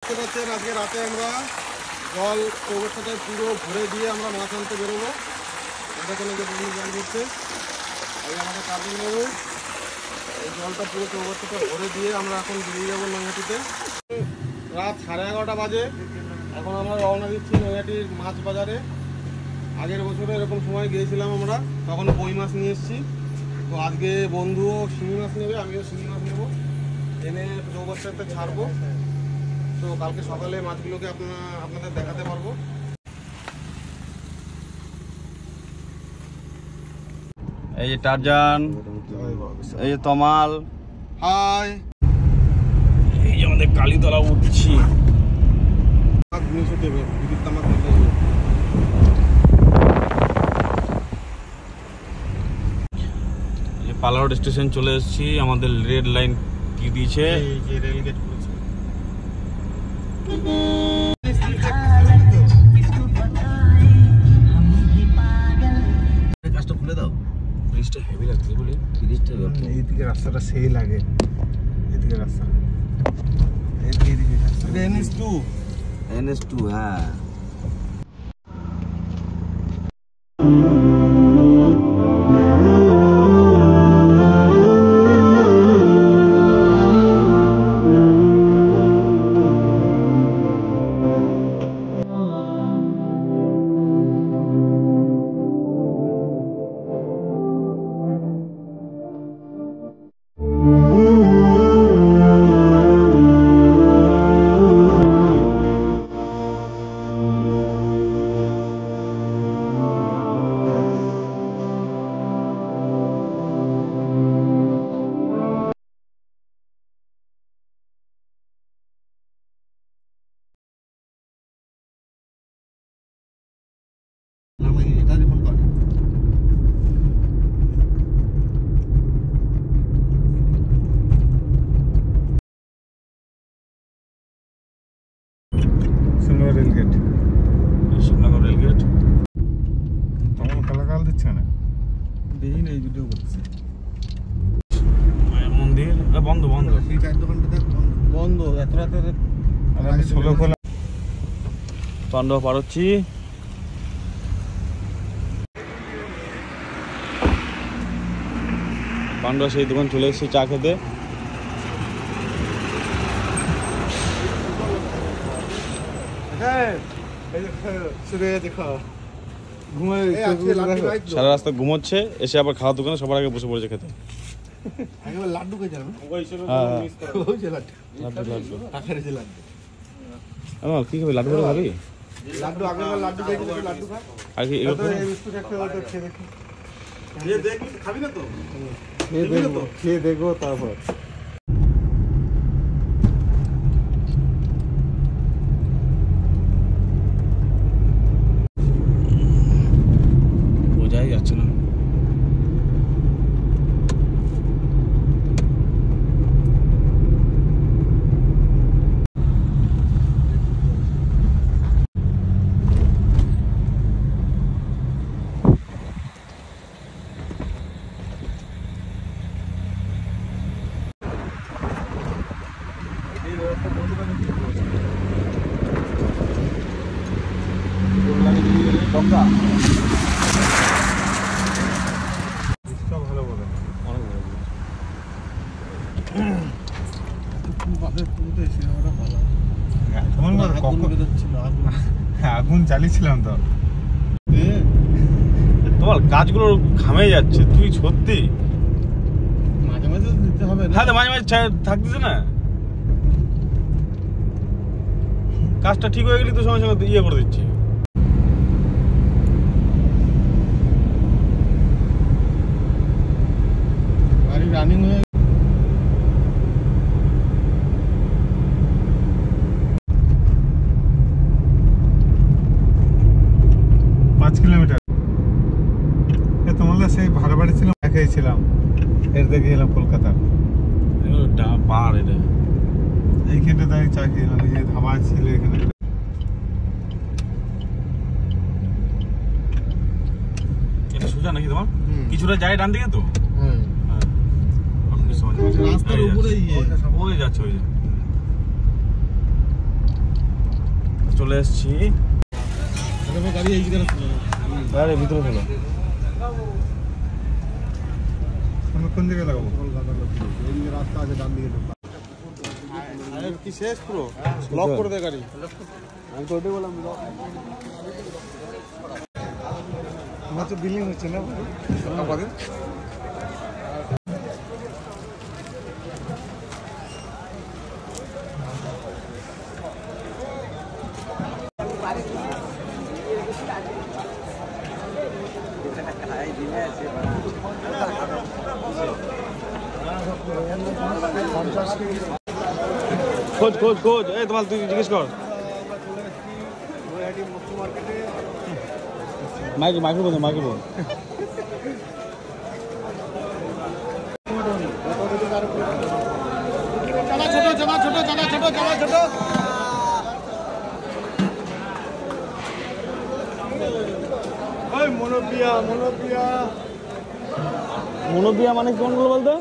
আজকে রাতে আমরা জল অবস্থাটায় পুরো ভরে দিয়ে আমরা মাছ আনতে বেরোবো। এটা কোনো জল করছে এই আমাদের কার্বন নেবে, এই জলটা পুরো অবস্থাটা ভরে দিয়ে আমরা এখন বেরিয়ে যাবো নৈহাটিতে। রাত 11:30 বাজে, এখন আমরা রওনা দিচ্ছি নৈহাটির মাছ বাজারে। আগের বছরে এরকম সময় গিয়েছিলাম আমরা, তখন কই মাছ নিয়ে এসেছি। তো আজকে বন্ধুও শিঙি মাছ নেবে, আমিও শিঙি মাছ নেবো, এনে চৌবাচ্চাতে ছাড়বো। তো কালকে সকালে মাছগুলোকে আপনাদের দেখাতে পারবো। এই যে টারজান, এই যে তমাল, হাই, এই যে আমাদের কালীতলা উঠছি। পালারোড স্টেশন চলে এসেছি। আমাদের রেড লাইন কি দিয়েছে, রেলগেট কাজটা খুলে দাও। ব্রিজটা হেভি লাগছে বলে ব্রিজটা এইদিকে রাস্তাটা সেই লাগে, এদিকে রাস্তা NS2 হ্যাঁ। Rail gate, Shibnagar rail gate. তখন কালাকাল দিচ্ছে না, দেখি না এই ভিডিও করছে। মায়ের মন্দির বন্ধ বন্ধ, চায়ের দোকানটা দেখ বন্ধ, এত রাতে ষোলো খোলা। পান্ডব পার হচ্ছি। পান্ডব সেই দোকান চলে এসেছি চা খেতে। সারা রাস্তা ঘুমোচ্ছে, এসে আবার খাওয়ার দোকানে সবার আগে বসে পড়েছে খেতে। লাড্ডু কে যাবে কি খাবি? লাড্ডু করে খাবি? লাড্ডু আগে লাড্ডু খেয়ে লাড্ডু খা আর কি খাবি না তো? খেয়ে দেখবো তারপর। বোঝাই যাচ্ছে না। ভালো বলে আগুন জ্বালিয়েছিলাম তো। তোমার কাজগুলো ঘামে যাচ্ছে, তুই সত্যি মাঝে মাঝে দিতে হবে। হ্যাঁ, মাঝে মাঝে থাকতেছে না। কাজটা ঠিক হয়ে গেলে তো সঙ্গে সঙ্গে ইয়ে করে দিচ্ছে। গাড়ি রানিং হয়ে 5 কিলোমিটার। তোমার সেই ভাড়া বাড়ি ছিলাম, খেয়েছিলাম, এর দেখে এলাম কলকাতা পাহাড়। এটা এইখানটা দাঁড়িয়ে চা খেলাম, এই যে ধাবা ছিল এখানে। এটা সোজা নাকি তোমার? কিছুটা যায় ডান দিকে তো। রাস্তার উপরে ওই যাচ্ছে ওই চলে এসেছি। গাড়ি এই জায়গায় আরে ভিতরে চলো। আমরা কোন দিকে লাগাবো? এইদিকে রাস্তা আছে, ডান দিকে ঢোকা। আরে কি শেষ পুরো? লক করে দে গাড়ি। আমি তো ওটাই বললাম লক। আমার তো বিলিং হচ্ছে না আমাদের। খোঁজ খোঁজ খোঁজ, এই তোমার তুই জিজ্ঞেস কর। মাইকে বল, মাইকে বল। মনোপিয়া মানে কোনগুলো বলতো?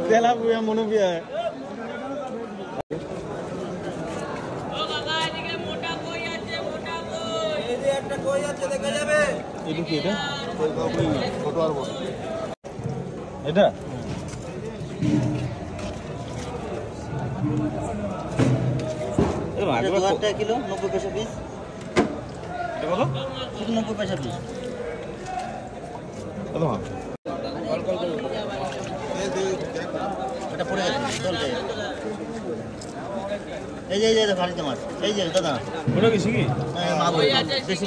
তেলাপিয়া, মনোপিয়া। এটা কি? এটা এটা কিলো 90 পয়সা পিস। কত? 90 পয়সা পিস। কত? এটা পড়ে গেছে চলতে। এই যে ভারীতে মাছ, এই যে দাদা ওটা কি শিখি? মাগুর বেশি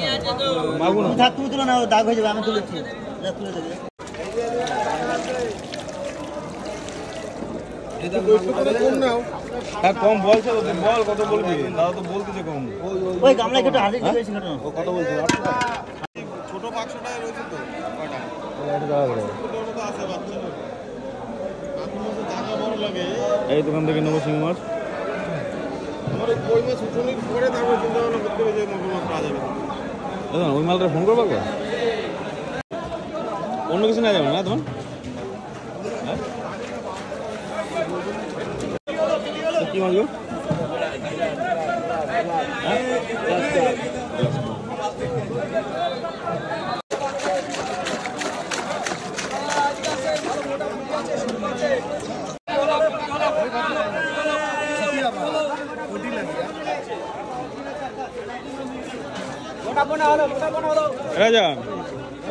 মাগুর তুমি থাক, তুমি তুলে নাও, দাগ হয়ে যাবে। আমি তুলেছি, তুলে দেবে। হ্যাঁ কম বলছে তো, বল কত বলবি? দাদা তো বলতেছে কম। ওই গামলায় কেটে হাতে দিয়ে বেশি কেটে নাও। ও কত বলছে? 8 টাকা। ছোট 500 টাকা রয়েছে তো কয়টা? এটা দাদা করে। ছোটর মতো আছে বাচ্চা। বাকির মধ্যে জায়গা বড় লাগে। এই দোকান থেকে নেবো শিং মাছ। আমার ওই কই মাছ উঠোনি পরে তারপরে চিন্তা ভাবনা করতে হবে যে মাগুর মাছ পাওয়া যাবে। দাদা ওই মালটা ফোন করবো তো? অন্য কিছু না যাবে না তোমার? হ্যাঁ কি মাছ গো? রাজা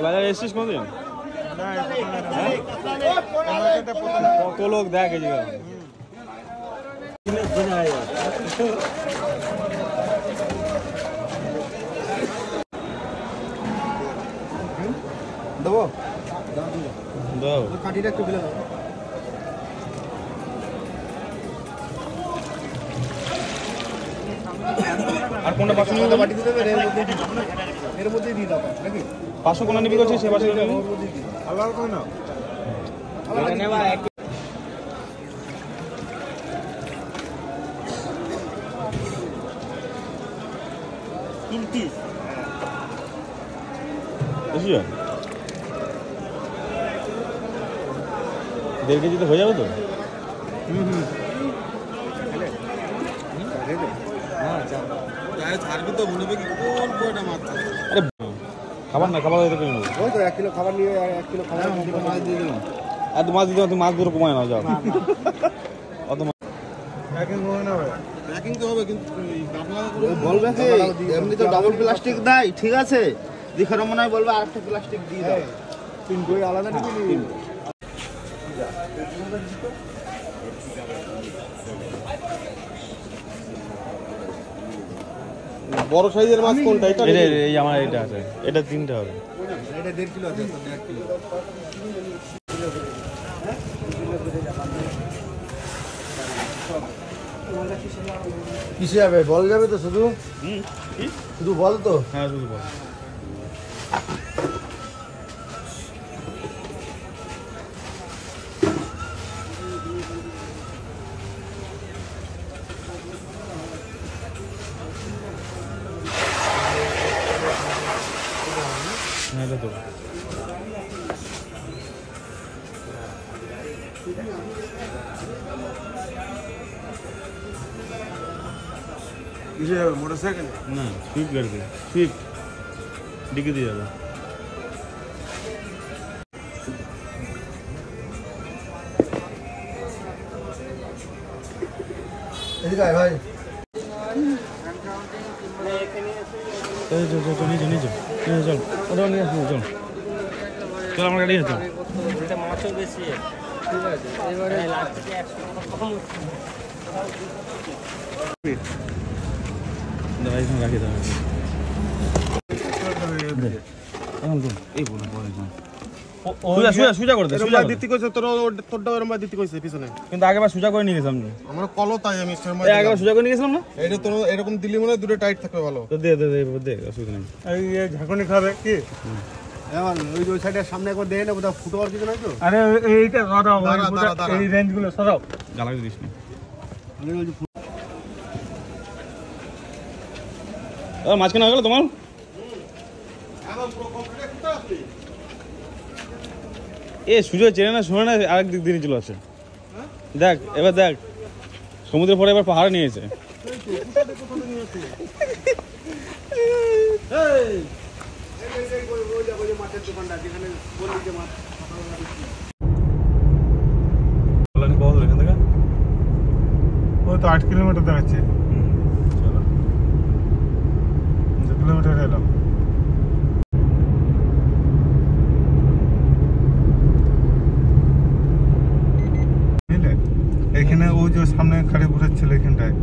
বাজারে এসছিস কোনদিন? কত লোক দেখ এই জায়গা। দেবো দাও কাঠিটা একটু ফেলে দাও। আর কোনটা 500 নিবি? বাটি দিতে হবে, এর মধ্যেই দিয়ে দাও নাকি? 500 কোনটা নিবি করছিস? সে 500 নিবি। আল্লাহর কই না এটা নেবা এক 3 পিস। বেশি হয়? 1.5 কেজিতে হয়ে যাবে তো? ছাড়বি তো মনে হবে কি কোন কয়টা মাছ? আরে খাবার না, খাবার হয়তো কিনে নেবো। ওই তো 1 কিলো খাবার নিয়ে আর 1 কিলো খাবার মাছ দিয়ে দিলাম। আর তো মাছ দিতে হবে, তুমি মাছ ধরে কমায় নাও যাও। অত মাছ প্যাকিং হবে না ভাই? প্যাকিং তো হবে কিন্তু বলবে কি এমনি তো ডাবল প্লাস্টিক দেয়, ঠিক আছে? দেখে মনে হয় বলবে আরেকটা প্লাস্টিক দিয়ে দাও। 3 কই আলাদা নিবি? বড় সাইজের মাছ কোনটা? এটা এই আমার এটা আছে, এটা 3টা হবে। এটা 1.5 কিলো আছে, 1.5 কিলো। কিসে যাবে? বল যাবে তো শুধু? শুধু বল তো? হ্যাঁ শুধু বল। হ্যাঁ এটা তো কিসে যাবে মোটরসাইকেল? না সুইফট গাড়িতে, সুইফট ডিকি দিয়ে যাবে। এদিকে আয় ভাই। চল চল নিচে নিচে চল, ওটা নিয়ে আসবো, চল চল আমার গাড়ি আছে। মাছও বেশি ঠিক আছে, এবারে লাস্টে 100 কম রাখি দেবে এই বলে সুজা করে দে, সুজা দিতে কইছে তোরটা এরকম দিতে কইছে পিছনে। কিন্তু আগেবার সুজা করে নিয়ে গেছিলাম। আমরা কলো তাই আমি আগেবার সুজা করে নিয়ে গেছিলাম না, এইটা তোর এরকম দিলি মনে হয় দুটো টাইট থাকবে ভালো। তো দে দে দে অসুবিধা নেই। এই ঝাঁকুনি খাবে কি এমন ওই সাইডের সামনে একবার দেয় না বোধ ফুটবল কিছু নাই তো। আরে এইটা সরাও, এই রেঞ্জগুলো সরাও। জ্বালাবি দিস না। মাঝখানে হয়ে গেল তোমার। এ সুজয় চেনে না, শোনে না, আরেক দিক দিয়ে চলে আসে। দেখ এবার দেখ, সমুদ্রের পরে এবার পাহাড়ে নিয়েছে। এখান থেকে ও তো 8 কিলোমিটার দেখাচ্ছে। চলো 2 কিলোমিটার এলাম। এখানে ও যে সামনে খাড়ি বসেছিল এখানটায়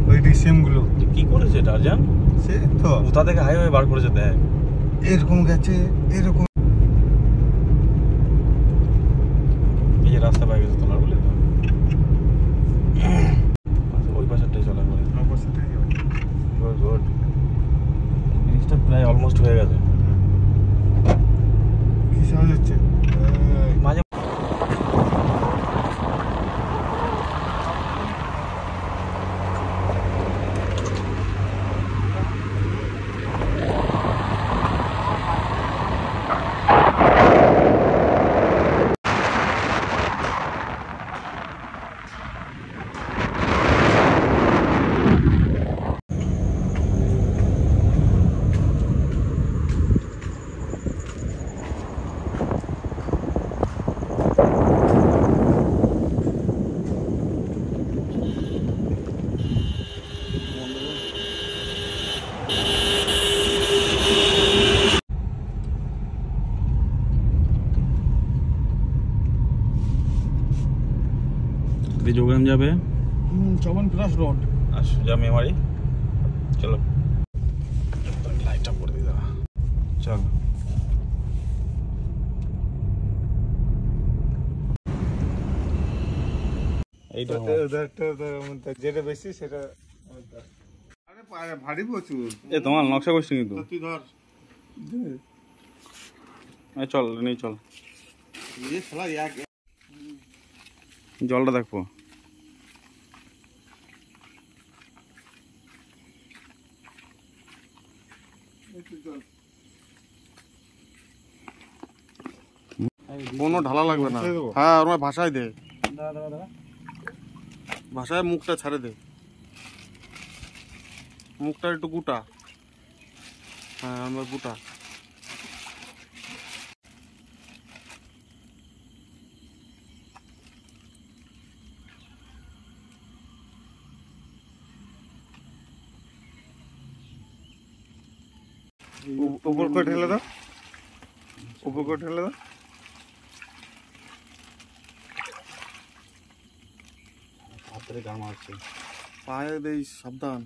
ওই ডিসিএম গুলো কি করেছে টারজান? সে তো কোথা থেকে হাইওয়ে বার করেছে দেখ, এরকম গেছে এরকম। এই যে রাস্তা পাই গেছে তোমার, বুঝলি তো? ওই পাশেরটাই চলা করে। গুড গুড, জিনিসটা প্রায় অলমোস্ট হয়ে গেছে। কি সাউন্ড হচ্ছে? মাঝে যোগরাম যাবে 54+ রোড। আর সোজা মেমারি। চলো লাইটটা করে দিই দাঁড়া, চল। এইটা যেটা বেশি সেটা ভারী প্রচুর। এ তোমার নকশা করছি কিন্তু। তুই ধর চল নেই, চল এক জলটা দেখবো। কোনো ঢালা লাগবে না। হ্যাঁ আমার ভাষায় দে, ভাষায় মুখটা ছাড়ে দে, মুখটা একটু গুটা। হ্যাঁ আমার গুটা। উপর করে ঠেলে দাও, উপর করে ঠেলে দাও। হাতের গাম আছে পায়ে দেই, সাবধান।